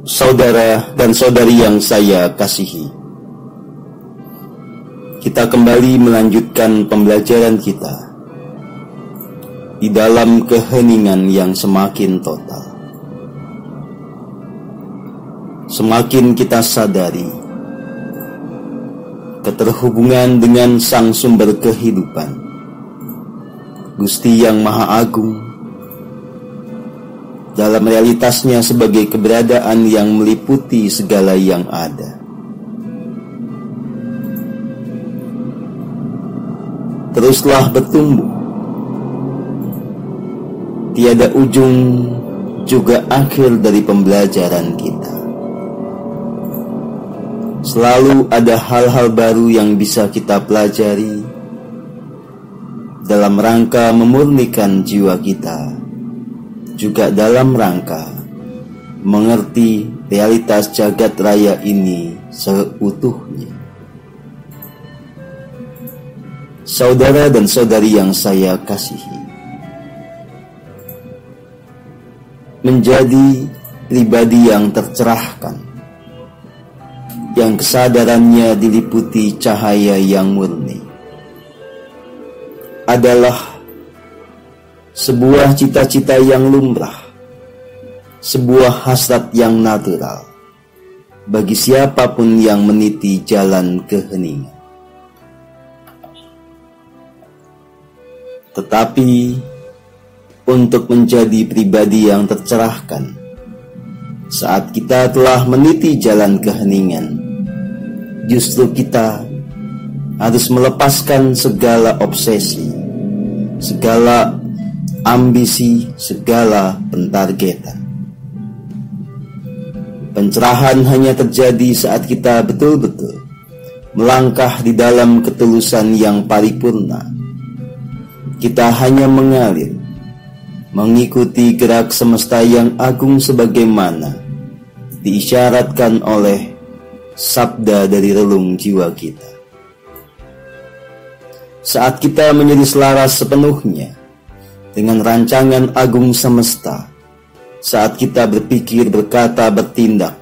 Saudara dan saudari yang saya kasihi, kita kembali melanjutkan pembelajaran kita di dalam keheningan yang semakin total. Semakin kita sadari keterhubungan dengan Sang Sumber Kehidupan, Gusti yang Maha Agung, dalam realitasnya sebagai keberadaan yang meliputi segala yang ada. Teruslah bertumbuh, tiada ujung juga akhir dari pembelajaran kita. Selalu ada hal-hal baru yang bisa kita pelajari dalam rangka memurnikan jiwa kita, juga dalam rangka mengerti realitas jagat raya ini seutuhnya. Saudara dan saudari yang saya kasihi, menjadi pribadi yang tercerahkan, yang kesadarannya diliputi cahaya yang murni, adalah sebuah cita-cita yang lumrah, sebuah hasrat yang natural bagi siapapun yang meniti jalan keheningan. Tetapi untuk menjadi pribadi yang tercerahkan, saat kita telah meniti jalan keheningan, justru kita harus melepaskan segala obsesi, segala ambisi, segala pentargetan. Pencerahan hanya terjadi saat kita betul-betul melangkah di dalam ketulusan yang paripurna. Kita hanya mengalir, mengikuti gerak semesta yang agung sebagaimana diisyaratkan oleh sabda dari relung jiwa kita. Saat kita menjadi selaras sepenuhnya dengan rancangan agung semesta, saat kita berpikir, berkata, bertindak,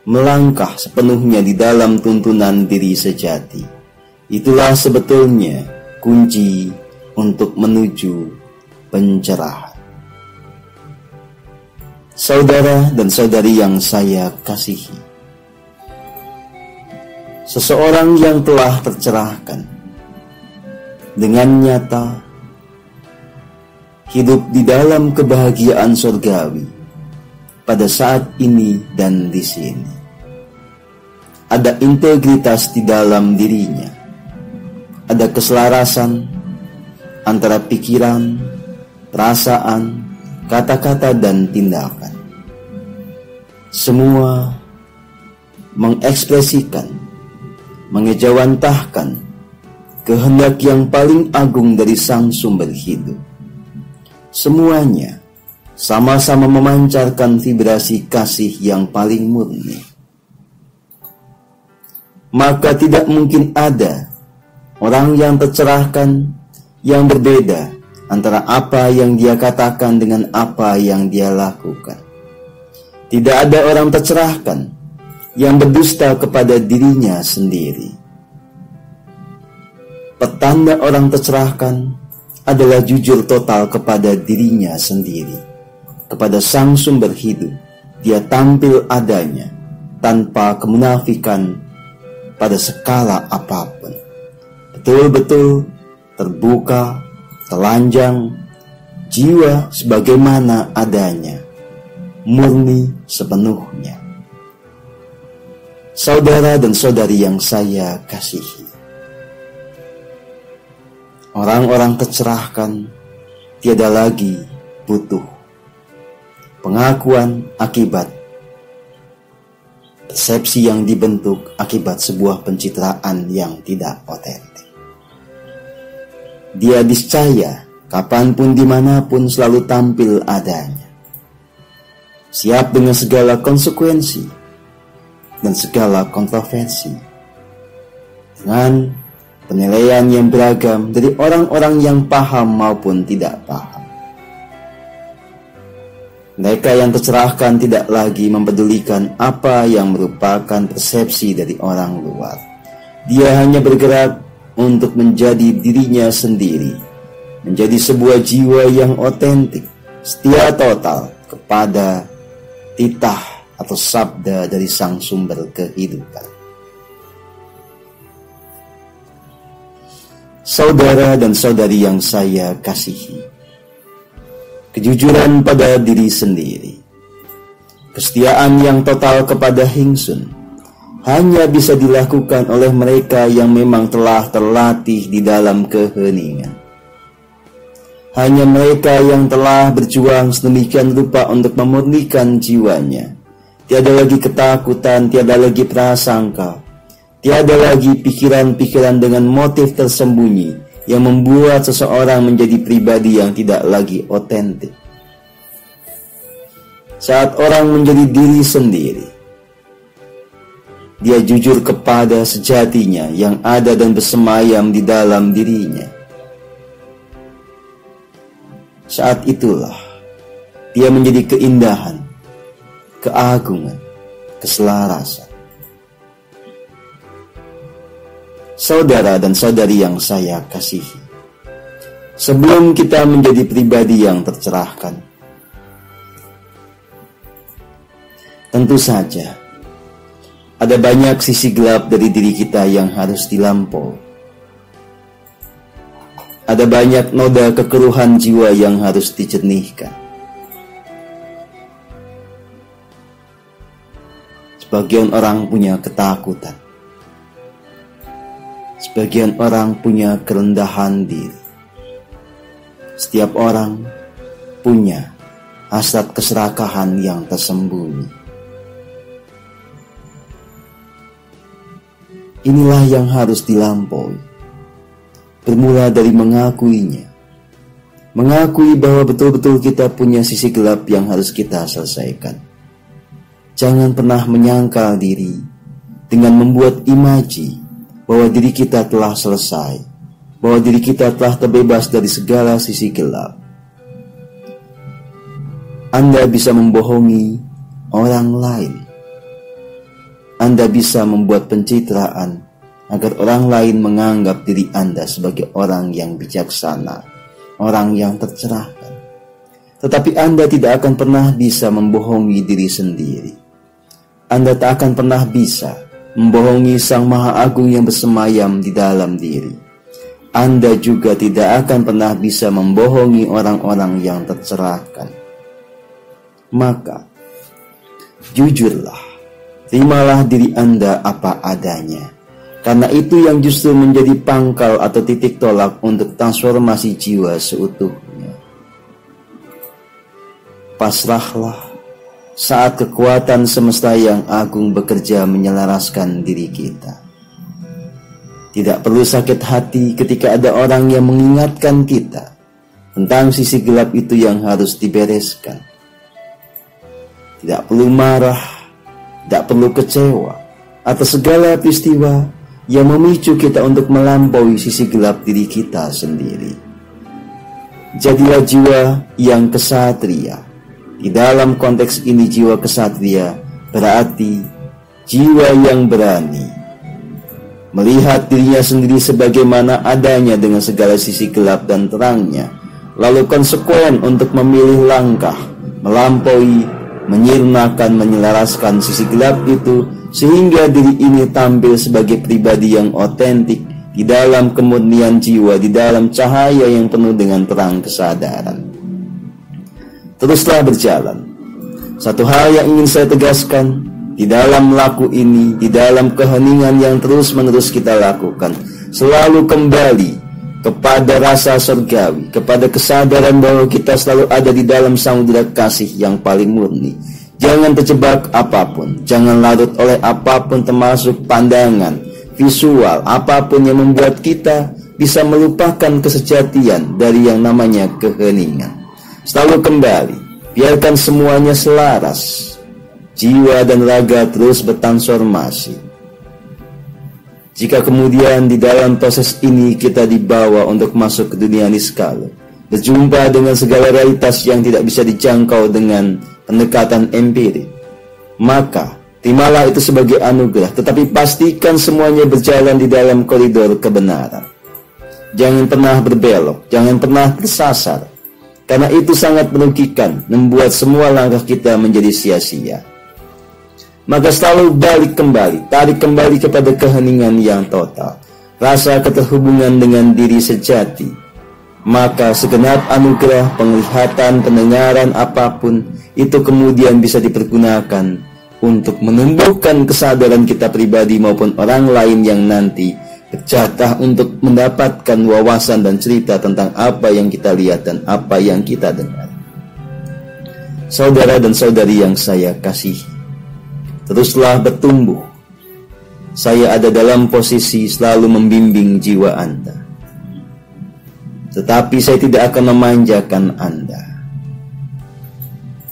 melangkah sepenuhnya di dalam tuntunan diri sejati, itulah sebetulnya kunci untuk menuju pencerahan. Saudara dan saudari yang saya kasihi, seseorang yang telah tercerahkan dengan nyata hidup di dalam kebahagiaan surgawi pada saat ini dan di sini. Ada integritas di dalam dirinya, ada keselarasan antara pikiran, perasaan, kata-kata dan tindakan. Semua mengekspresikan, mengejawantahkan kehendak yang paling agung dari Sang Sumber Hidup. Semuanya sama-sama memancarkan vibrasi kasih yang paling murni. Maka tidak mungkin ada orang yang tercerahkan yang berbeda antara apa yang dia katakan dengan apa yang dia lakukan. Tidak ada orang tercerahkan yang berdusta kepada dirinya sendiri. Petanda orang tercerahkan adalah jujur total kepada dirinya sendiri, kepada Sang Sumber Hidup. Dia tampil adanya tanpa kemunafikan pada skala apapun, betul-betul terbuka, telanjang, jiwa sebagaimana adanya, murni sepenuhnya. Saudara dan saudari yang saya kasihi, orang-orang tercerahkan tiada lagi butuh pengakuan akibat persepsi yang dibentuk akibat sebuah pencitraan yang tidak otentik. Dia discaya kapanpun dimanapun selalu tampil adanya, siap dengan segala konsekuensi dan segala kontroversi, dengan penilaian yang beragam dari orang-orang yang paham maupun tidak paham. Mereka yang tercerahkan tidak lagi mempedulikan apa yang merupakan persepsi dari orang luar. Dia hanya bergerak untuk menjadi dirinya sendiri, menjadi sebuah jiwa yang otentik, setia total kepada titah atau sabda dari sang sumber kehidupan. Saudara dan saudari yang saya kasihi, kejujuran pada diri sendiri, kesetiaan yang total kepada Hingsun hanya bisa dilakukan oleh mereka yang memang telah terlatih di dalam keheningan. Hanya mereka yang telah berjuang sedemikian rupa untuk memurnikan jiwanya. Tiada lagi ketakutan, tiada lagi prasangka, tiada lagi pikiran-pikiran dengan motif tersembunyi yang membuat seseorang menjadi pribadi yang tidak lagi otentik. Saat orang menjadi diri sendiri, dia jujur kepada sejatinya yang ada dan bersemayam di dalam dirinya. Saat itulah dia menjadi keindahan, keagungan, keselarasan. Saudara dan saudari yang saya kasihi, sebelum kita menjadi pribadi yang tercerahkan, tentu saja ada banyak sisi gelap dari diri kita yang harus dilampaui. Ada banyak noda kekeruhan jiwa yang harus dijernihkan. Sebagian orang punya ketakutan. Sebagian orang punya kerendahan diri. Setiap orang punya hasrat keserakahan yang tersembunyi. Inilah yang harus dilampaui. Bermula dari mengakuinya. Mengakui bahwa betul-betul kita punya sisi gelap yang harus kita selesaikan. Jangan pernah menyangkal diri dengan membuat imaji bahwa diri kita telah selesai, bahwa diri kita telah terbebas dari segala sisi gelap. Anda bisa membohongi orang lain. Anda bisa membuat pencitraan agar orang lain menganggap diri Anda sebagai orang yang bijaksana, orang yang tercerahkan. Tetapi Anda tidak akan pernah bisa membohongi diri sendiri. Anda tak akan pernah bisa membohongi Sang Maha Agung yang bersemayam di dalam diri. Anda juga tidak akan pernah bisa membohongi orang-orang yang tercerahkan. Maka, jujurlah, terimalah diri Anda apa adanya. Karena itu yang justru menjadi pangkal atau titik tolak untuk transformasi jiwa seutuhnya. Pasrahlah saat kekuatan semesta yang agung bekerja menyelaraskan diri kita. Tidak perlu sakit hati ketika ada orang yang mengingatkan kita tentang sisi gelap itu yang harus dibereskan. Tidak perlu marah, tidak perlu kecewa atas segala peristiwa yang memicu kita untuk melampaui sisi gelap diri kita sendiri. Jadilah jiwa yang kesatria. Di dalam konteks ini jiwa kesatria berarti jiwa yang berani melihat dirinya sendiri sebagaimana adanya dengan segala sisi gelap dan terangnya, lalu konsekuen untuk memilih langkah melampaui, menyirnakan, menyelaraskan sisi gelap itu sehingga diri ini tampil sebagai pribadi yang otentik di dalam kemurnian jiwa, di dalam cahaya yang penuh dengan terang kesadaran. Teruslah berjalan. Satu hal yang ingin saya tegaskan, di dalam laku ini, di dalam keheningan yang terus-menerus kita lakukan, selalu kembali kepada rasa surgawi, kepada kesadaran bahwa kita selalu ada di dalam samudera kasih yang paling murni. Jangan terjebak apapun, jangan larut oleh apapun termasuk pandangan, visual, apapun yang membuat kita bisa melupakan kesejatian dari yang namanya keheningan. Selalu kembali, biarkan semuanya selaras. Jiwa dan raga terus bertransformasi. Jika kemudian di dalam proses ini kita dibawa untuk masuk ke dunia niskala, berjumpa dengan segala realitas yang tidak bisa dijangkau dengan pendekatan empirik, maka terimalah itu sebagai anugerah, tetapi pastikan semuanya berjalan di dalam koridor kebenaran. Jangan pernah berbelok, jangan pernah tersasar, karena itu sangat merugikan, membuat semua langkah kita menjadi sia-sia. Maka selalu balik kembali, tarik kembali kepada keheningan yang total, rasa keterhubungan dengan diri sejati. Maka segenap anugerah, penglihatan, pendengaran apapun, itu kemudian bisa dipergunakan untuk menumbuhkan kesadaran kita pribadi maupun orang lain yang nanti berjatah untuk mendapatkan wawasan dan cerita tentang apa yang kita lihat dan apa yang kita dengar. Saudara dan saudari yang saya kasihi, teruslah bertumbuh. Saya ada dalam posisi selalu membimbing jiwa Anda, tetapi saya tidak akan memanjakan Anda.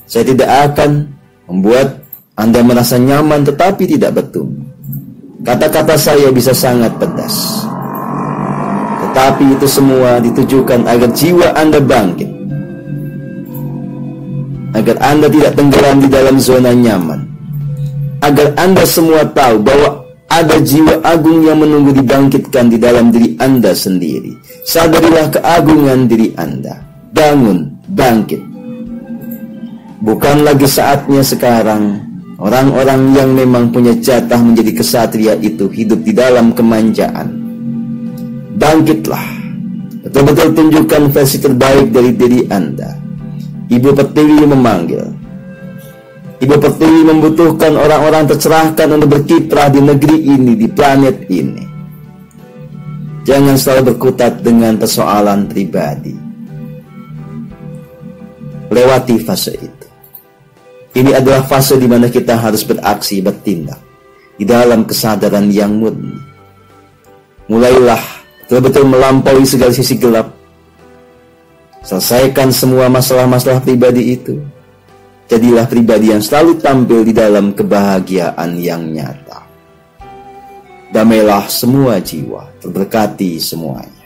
Saya tidak akan membuat Anda merasa nyaman tetapi tidak bertumbuh. Kata-kata saya bisa sangat pedas, tetapi itu semua ditujukan agar jiwa Anda bangkit, agar Anda tidak tenggelam di dalam zona nyaman, agar Anda semua tahu bahwa ada jiwa agung yang menunggu dibangkitkan di dalam diri Anda sendiri. Sadarilah keagungan diri Anda. Bangun, bangkit. Bukan lagi saatnya sekarang orang-orang yang memang punya jatah menjadi kesatria itu hidup di dalam kemanjaan. Bangkitlah, betul-betul tunjukkan versi terbaik dari diri Anda. Ibu Pertiwi memanggil. Ibu Pertiwi membutuhkan orang-orang tercerahkan untuk berkiprah di negeri ini, di planet ini. Jangan selalu berkutat dengan persoalan pribadi. Lewati fase itu. Ini adalah fase di mana kita harus beraksi, bertindak di dalam kesadaran yang murni. Mulailah betul-betul melampaui segala sisi gelap. Selesaikan semua masalah-masalah pribadi itu. Jadilah pribadi yang selalu tampil di dalam kebahagiaan yang nyata. Damailah semua jiwa, terberkati semuanya.